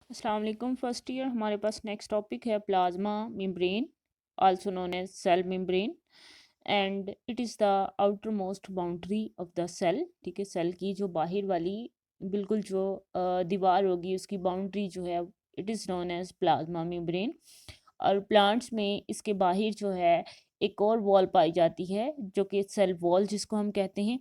अस्सलाम वालेकुम। First year हमारे पास नेक्स्ट टॉपिक है plasma membrane, also known as cell membrane, and it is the outermost boundary of the cell. ठीक है, सेल की जो बाहर वाली बिल्कुल जो दीवार होगी उसकी बाउंड्री जो है it is known as plasma membrane. और प्लांट्स में इसके बाहर जो है एक और वॉल पाई जाती है जो कि सेल वॉल जिसको हम कहते हैं।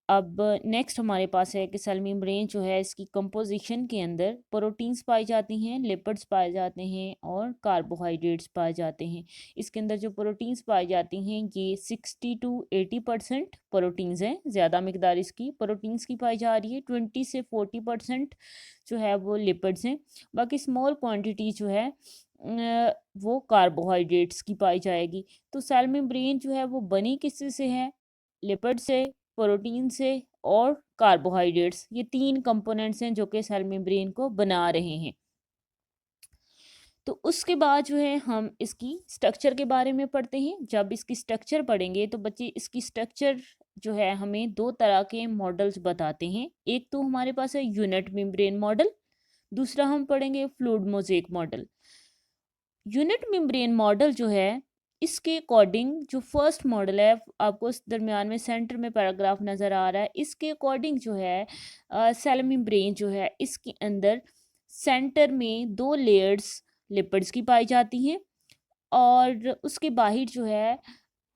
अब नेक्स्ट हमारे पास है कि सेल मेम्ब्रेन जो है इसकी कंपोजिशन के अंदर प्रोटीन्स पाई जाती हैं, लिपिड्स पाए जाते हैं और कार्बोहाइड्रेट्स पाए जाते हैं। इसके अंदर जो प्रोटीन्स पाई जाती हैं ये 60 to 80% प्रोटीन्स हैं, ज़्यादा मकदार इसकी प्रोटीन्स की पाई जा रही है। 20 से 40% जो है वो लिपिड्स हैं। बाकी स्मॉल क्वान्टिटी जो है वो कार्बोहाइड्रेट्स की पाई जाएगी। तो सेल मेम्ब्रेन जो है वो बनी किससे से है? लिपिड से, प्रोटीन से और कार्बोहाइड्रेट्स। ये तीन कंपोनेंट्स हैं जो कि सेल मेम्ब्रेन को बना रहे हैं। तो उसके बाद जो है हम इसकी स्ट्रक्चर के बारे में पढ़ते हैं। जब इसकी स्ट्रक्चर पढ़ेंगे तो बच्चे इसकी स्ट्रक्चर जो है हमें दो तरह के मॉडल्स बताते हैं। एक तो हमारे पास है यूनिट मेम्ब्रेन मॉडल, दूसरा हम पढ़ेंगे fluid mosaic model. Unit membrane model जो है इसके अकॉर्डिंग जो फर्स्ट मॉडल है, आपको इस दरमियान में सेंटर में पैराग्राफ नज़र आ रहा है, इसके अकॉर्डिंग जो है सेल मेम्ब्रेन जो है इसके अंदर सेंटर में दो लेयर्स लिपिड्स की पाई जाती हैं और उसके बाहर जो है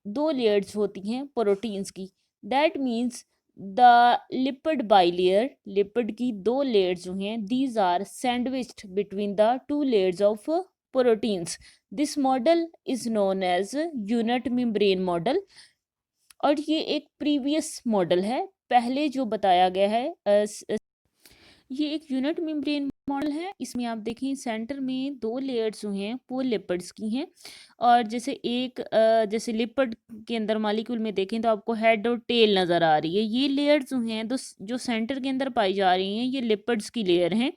दो लेयर्स होती हैं प्रोटीन्स की। That means the lipid bilayer, lipid की दो लेयर्स जो हैं these are sandwiched between the two layers of proteins. This model is known as unit membrane model. और ये एक प्रीवियस मॉडल है, पहले जो बताया गया है। ये एक यूनिट मेम्ब्रेन मॉडल है। इसमें आप देखें सेंटर में दो लेयर्स जो हैं वो लिपिड्स की हैं और जैसे जैसे लिपिड के अंदर मॉलिक्यूल में देखें तो आपको हेड और टेल नज़र आ रही है। ये लेयर्स जो हैं जो सेंटर के अंदर पाई जा रही हैं ये लिपिड्स की लेयर हैं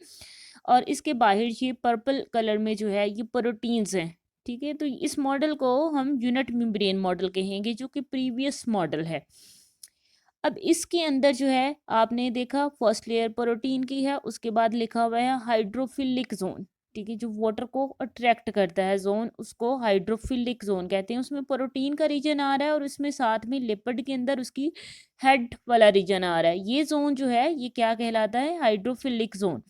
और इसके बाहर ये पर्पल कलर में जो है ये प्रोटीन्स हैं। ठीक है, तो इस मॉडल को हम यूनिट मेम्ब्रेन मॉडल कहेंगे जो कि प्रीवियस मॉडल है। अब इसके अंदर जो है आपने देखा फर्स्ट लेयर प्रोटीन की है, उसके बाद लिखा हुआ है हाइड्रोफिलिक जोन। ठीक है, जो वाटर को अट्रैक्ट करता है जोन उसको हाइड्रोफिलिक जोन कहते हैं। उसमें प्रोटीन का रीजन आ रहा है और उसमें साथ में लिपिड के अंदर उसकी हेड वाला रीजन आ रहा है। ये जोन जो है ये क्या कहलाता है? Hydrophilic zone.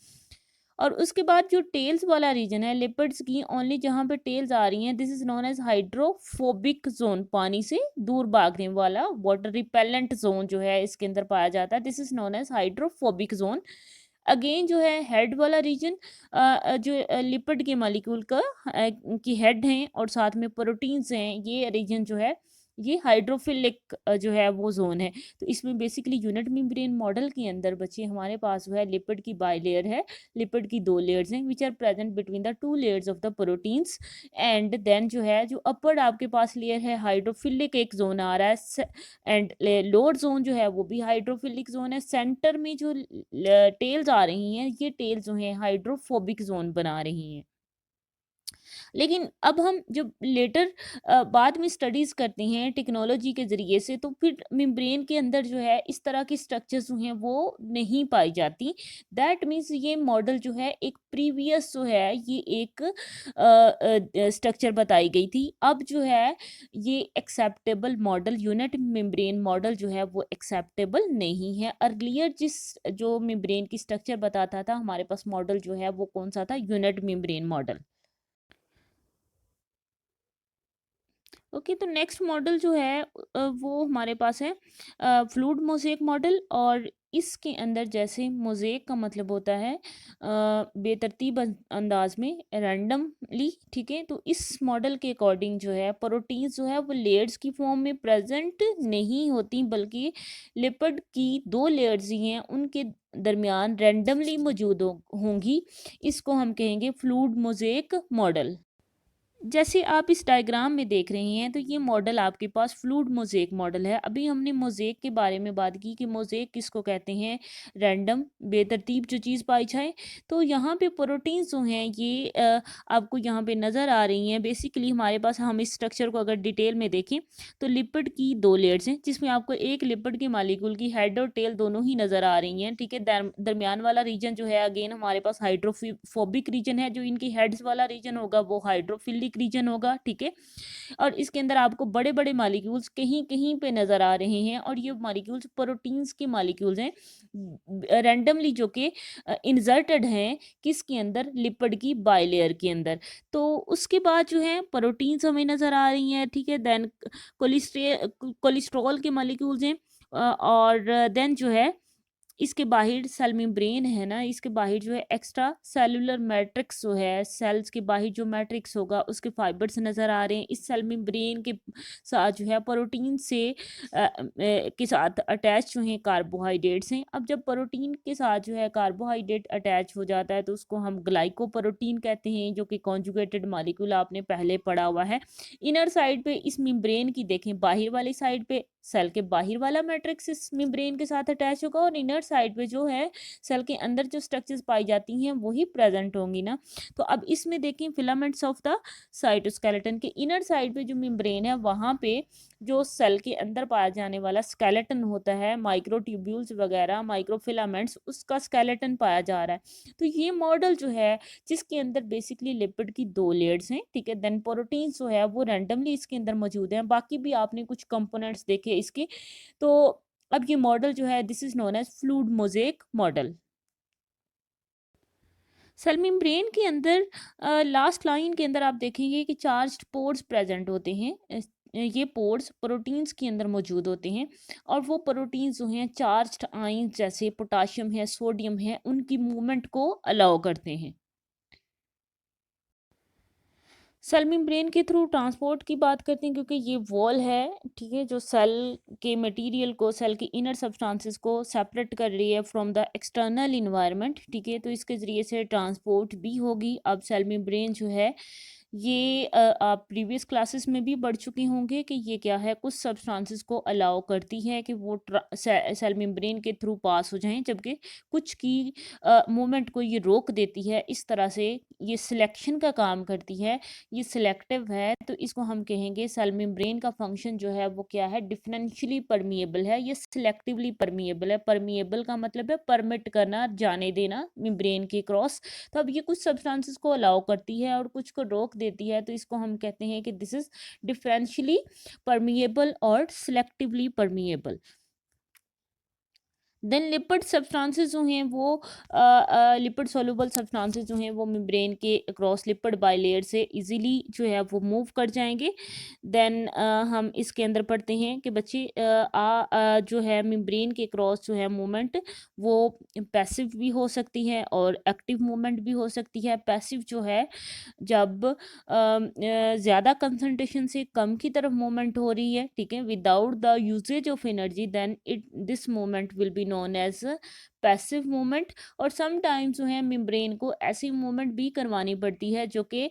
और उसके बाद जो टेल्स वाला रीजन है लिपिड्स की ओनली जहाँ पे टेल्स आ रही हैं this is known as hydrophobic zone, पानी से दूर भागने वाला वाटर रिपेलेंट जोन जो है इसके अंदर पाया जाता है। This is known as hydrophobic zone. Again जो है हेड वाला रीजन जो लिपिड के मॉलिक्यूल का की हेड हैं और साथ में प्रोटीन्स हैं, ये रीजन जो है ये हाइड्रोफिलिक जो है वो जोन है। तो इसमें बेसिकली यूनिट मेम्ब्रेन मॉडल के अंदर बच्चे हमारे पास जो है लिपिड की बाई लेयर है, लिपिड की दो लेयर्स हैं which are present between the two layers of the proteins. And then जो है जो अपर आपके पास लेयर है हाइड्रोफिलिक एक जोन आ रहा है एंड लोअर जोन जो है वो भी हाइड्रोफिलिक जोन है। सेंटर में जो टेल्स आ रही हैं ये टेल्स जो हैं हाइड्रोफोबिक जोन बना रही हैं। लेकिन अब हम जब लेटर बाद में स्टडीज़ करते हैं टेक्नोलॉजी के ज़रिए से तो फिर मेम्ब्रेन के अंदर जो है इस तरह की स्ट्रक्चर्स जो हैं वो नहीं पाई जाती। दैट मीन्स ये मॉडल जो है एक प्रीवियस जो है ये एक स्ट्रक्चर बताई गई थी। अब जो है ये acceptable model unit membrane model जो है वो एक्सेप्टेबल नहीं है। अर्लियर जिस जो मेम्ब्रेन की स्ट्रक्चर बताता था हमारे पास मॉडल जो है वो कौन सा था? Unit membrane model. ओके, तो नेक्स्ट मॉडल जो है वो हमारे पास है फ्लूइड मोज़ेक मॉडल। और इसके अंदर जैसे मोज़ेक का मतलब होता है बेतरतीब अंदाज में रैंडमली। ठीक है, तो इस मॉडल के अकॉर्डिंग जो है प्रोटीन्स जो है वो लेयर्स की फॉर्म में प्रेजेंट नहीं होती बल्कि लिपिड की दो लेयर्स ही हैं उनके दरमियान रैंडमली मौजूद होंगी। इसको हम कहेंगे फ्लूइड मोज़ेक मॉडल। जैसे आप इस डायग्राम में देख रहे हैं तो ये मॉडल आपके पास फ्लूइड मोज़ेक मॉडल है। अभी हमने मोज़ेक के बारे में बात की कि मोज़ेक किसको कहते हैं, रैंडम बेतरतीब जो चीज़ पाई जाए। तो यहाँ पे प्रोटीन्स जो हैं ये आपको यहाँ पे नज़र आ रही हैं। बेसिकली हमारे पास, हम इस स्ट्रक्चर को अगर डिटेल में देखें तो लिपिड की 2 लेयर्स हैं, जिसमें आपको एक लिपिड के मॉलिक्यूल की हेड और टेल दोनों ही नज़र आ रही हैं, ठीक है। दरमियान वाला रीजन जो है अगेन हमारे पास हाइड्रोफोबिक रीजन है, जो इनकी हेड्स वाला रीजन होगा वो हाइड्रोफिलिक रीजन होगा, ठीक है। और इसके अंदर आपको बड़े बड़े मॉलिक्यूल्स कहीं कहीं पे नज़र आ रहे हैं, और ये मॉलिक्यूल्स प्रोटीन्स के मॉलिक्यूल्स हैं, रैंडमली, जो कि इंसर्टेड हैं किसके अंदर, लिपिड की बाइलेयर के अंदर। तो उसके बाद जो है प्रोटीन्स हमें नज़र आ रही हैं, ठीक है। देन कोलेस्ट्रॉल के मॉलिक्यूल्स हैं, और देन जो है इसके बाहर सेल मेम्ब्रेन है ना, इसके बाहर जो है एक्स्ट्रा सेलुलर मैट्रिक्स जो है, सेल्स के बाहर जो मैट्रिक्स होगा उसके फाइबर्स नज़र आ रहे हैं। इस सेल मेम्ब्रेन के साथ जो है प्रोटीन से के साथ अटैच जो है कार्बोहाइड्रेट्स हैं। अब जब प्रोटीन के साथ जो है कार्बोहाइड्रेट अटैच हो जाता है तो उसको हम ग्लाइकोप्रोटीन कहते हैं, जो कि कॉन्जुगेटेड मॉलिक्यूल आपने पहले पढ़ा हुआ है। इनर साइड पे इस मेम्ब्रेन की देखें, बाहर वाली साइड पे सेल के बाहर वाला मैट्रिक्स इस मेम्ब्रेन के साथ अटैच होगा, और इनर साइड पे जो है सेल के अंदर जो स्ट्रक्चर्स पाई जाती हैं वही प्रेजेंट होंगी ना। तो अब इसमें देखें फिलामेंट्स ऑफ द साइटोस्केलेटन के इनर साइड पे जो मेम्ब्रेन है वहाँ पे जो सेल के अंदर पाया जाने वाला स्केलेटन होता है, माइक्रोट्यूब्यूल्स वगैरह, माइक्रोफिलामेंट्स, उसका स्केलेटन पाया जा रहा है। तो ये मॉडल जो है जिसके अंदर बेसिकली लिपिड की 2 लेयर्स हैं, ठीक है। देन प्रोटीन्स जो है वो रैंडमली इसके अंदर मौजूद हैं, बाकी भी आपने कुछ कंपोनेंट्स देखे इसके। तो अब ये मॉडल जो है this is known as fluid mosaic model. Cell membrane के अंदर लास्ट लाइन के अंदर आप देखेंगे कि चार्ज्ड पोर्स प्रेजेंट होते हैं। ये पोर्स प्रोटीन्स के अंदर मौजूद होते हैं, और वो प्रोटीन्स जो हैं चार्ज्ड आयन जैसे पोटाशियम है, सोडियम है, उनकी मूवमेंट को अलाउ करते हैं। सेल मेम्ब्रेन के थ्रू ट्रांसपोर्ट की बात करते हैं, क्योंकि ये वॉल है, ठीक है, जो सेल के मटेरियल को, सेल की इनर सब्सटेंसेस को सेपरेट कर रही है फ्रॉम द एक्सटर्नल इन्वायरमेंट, ठीक है। तो इसके ज़रिए से ट्रांसपोर्ट भी होगी। अब सेल मेम्ब्रेन जो है ये आप प्रीवियस क्लासेस में भी पढ़ चुके होंगे कि ये क्या है, कुछ सब्सटेंसेस को अलाउ करती है कि वो सेल मेम्ब्रेन के थ्रू पास हो जाएं, जबकि कुछ की मूवमेंट को ये रोक देती है। इस तरह से ये सिलेक्शन का काम करती है, ये सिलेक्टिव है। तो इसको हम कहेंगे सेल मेम्ब्रेन का फंक्शन जो है वो क्या है, डिफरेंशियली परमिएबल है, ये सिलेक्टिवली परमिएबल है। परमिएबल का मतलब है परमिट करना, जाने देना मेम्ब्रेन के क्रॉस। तो अब ये कुछ सब्सटेंसेस को अलाउ करती है और कुछ को रोक देती है, तो इसको हम कहते हैं कि दिस इज डिफरेंशियली परमिएबल और selectively permeable. Then lipid substances जो हैं वो लिपिड सोलुबल सब्सटेंसेस जो हैं वो मेम्ब्रेन के अक्रॉस लिपिड बाइलेयर से इजीली जो है वो मूव कर जाएंगे। देन हम इसके अंदर पढ़ते हैं कि बच्चे जो है मेम्ब्रेन के क्रॉस जो है मूवमेंट वो पैसिव भी हो सकती है और एक्टिव मूवमेंट भी हो सकती है। पैसिव जो है जब ज़्यादा कंसंट्रेशन से कम की तरफ मूवमेंट हो रही है, ठीक है, without the usages of energy, then this movement will be known as passive movement. और समटाइम्स जो है मेम्ब्रेन को ऐसी मूवमेंट भी करवानी पड़ती है जो कि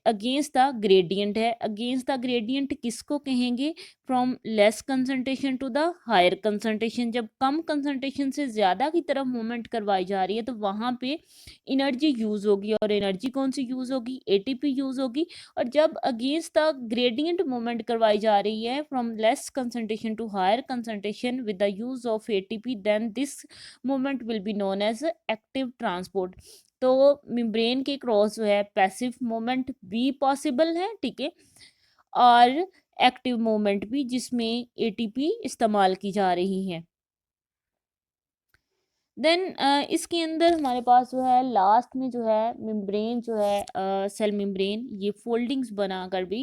अगेंस्ट द ग्रेडियंट है। अगेंस्ट द ग्रेडियंट किसको कहेंगे, from less concentration to the higher concentration. जब कम कंसंट्रेशन से ज़्यादा की तरफ मूवमेंट करवाई जा रही है तो वहाँ पे एनर्जी यूज़ होगी, और एनर्जी कौन सी यूज़ होगी, एटीपी यूज़ होगी। और जब अगेंस्ट द ग्रेडियंट मूवमेंट करवाई जा रही है from less concentration to higher concentration with the use of ATP, then this movement will be known as active transport. तो मेम्ब्रेन के क्रॉस जो है पैसिव मूवमेंट भी पॉसिबल है, ठीक है, और एक्टिव मूवमेंट भी जिसमें एटीपी इस्तेमाल की जा रही है। देन इसके अंदर हमारे पास जो है लास्ट में जो है मेम्ब्रेन जो है सेल मेम्ब्रेन ये फोल्डिंग्स बनाकर भी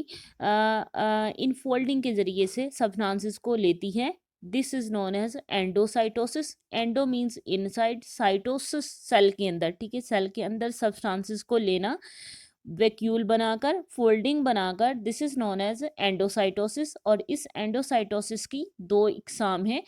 इन फोल्डिंग के ज़रिए से सब्सटेंसेस को लेती है। This is known as endocytosis. Endo means inside, cytosis cell के अंदर, ठीक है, सेल के अंदर सब्सटेंसेस को लेना वैक्यूल बनाकर, फोल्डिंग बनाकर, this is known as endocytosis. और इस एंडोसाइटोसिस की 2 इकसाम हैं,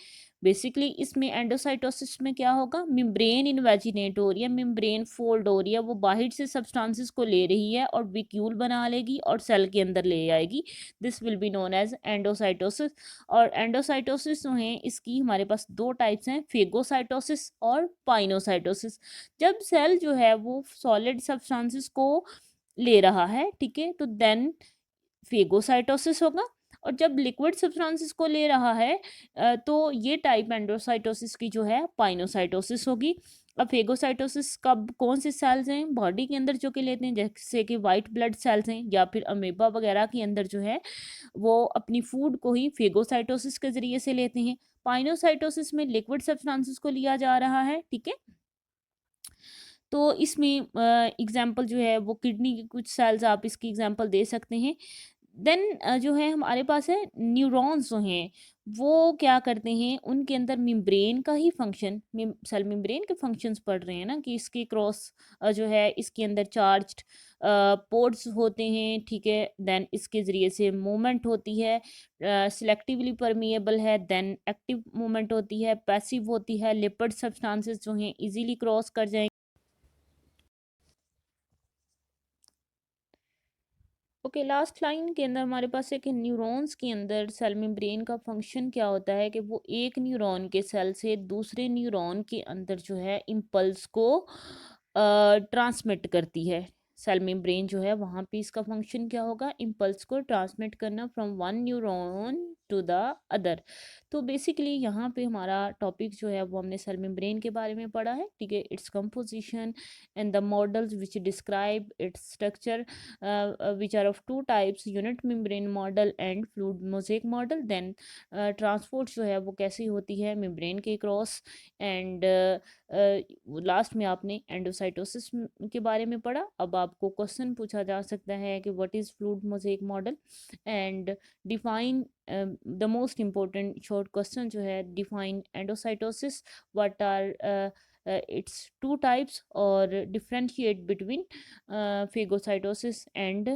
बेसिकली इसमें एंडोसाइटोसिस में क्या होगा, मेम्ब्रेन इनवेजिनेट हो रही है, मेम्ब्रेन फोल्ड हो रही है, वो बाहर से सब्सटेंसेस को ले रही है और विक्यूल बना लेगी और सेल के अंदर ले आएगी। This will be known as endocytosis. और एंडोसाइटोसिस जो है इसकी हमारे पास दो टाइप्स हैं, फेगोसाइटोसिस और पाइनोसाइटोसिस। जब सेल जो है वो सॉलिड सब्सटेंसेस को ले रहा है, ठीक है, तो देन फेगोसाइटोसिस होगा। और जब लिक्विड सब्सटेंसेस को ले रहा है तो ये टाइप एंडोसाइटोसिस की जो है पाइनोसाइटोसिस होगी। अब फेगोसाइटोसिस कब कौन से सेल्स हैं बॉडी के अंदर जो कि लेते हैं, जैसे कि वाइट ब्लड सेल्स हैं या फिर अमेबा वगैरह के अंदर जो है वो अपनी फूड को ही फेगोसाइटोसिस के ज़रिए से लेते हैं। पाइनोसाइटोसिस में लिक्विड सब्सटेंसेस को लिया जा रहा है, ठीक है। तो इसमें एग्जाम्पल जो है वो किडनी के कुछ सेल्स आप इसकी एग्जाम्पल दे सकते हैं। देन जो है हमारे पास है न्यूरॉन्स जो हैं वो क्या करते हैं, उनके अंदर मेम्ब्रेन का ही फंक्शन, सेल मेम्ब्रेन के फंक्शंस पढ़ रहे हैं ना, कि इसके क्रॉस जो है इसके अंदर चार्ज्ड पोर्ट्स होते हैं, ठीक है। देन इसके ज़रिए से मूवमेंट होती है, सिलेक्टिवली परमिएबल है, देन एक्टिव मूवमेंट होती है, पैसिव होती है, लिपिड सब्सटेंसेस जो हैं इजीली क्रॉस कर जाएंगे। ओके, लास्ट लाइन के अंदर हमारे पास एक न्यूरॉन्स के अंदर सेल मेम्ब्रेन का फंक्शन क्या होता है कि वो एक न्यूरॉन के सेल से दूसरे न्यूरॉन के अंदर जो है इम्पल्स को ट्रांसमिट करती है। सेल मेम्ब्रेन जो है वहाँ पे इसका फंक्शन क्या होगा, इम्पल्स को ट्रांसमिट करना from one neuron to the other. तो बेसिकली यहाँ पे हमारा टॉपिक जो है वो हमने सेल मेम्ब्रेन के बारे में पढ़ा है, ठीक है। Its composition and the models which describe its structure which are of two types, unit membrane model and fluid mosaic model। then transport जो है वो कैसी होती है मेम्ब्रेन के क्रॉस। एंड लास्ट में आपने एंडोसाइटोसिस के बारे में पढ़ा। अब आपको क्वेश्चन पूछा जा सकता है कि what is fluid mosaic model and define the most important short question जो है, define endocytosis, what are its two types, or differentiate between phagocytosis and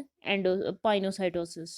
pinocytosis।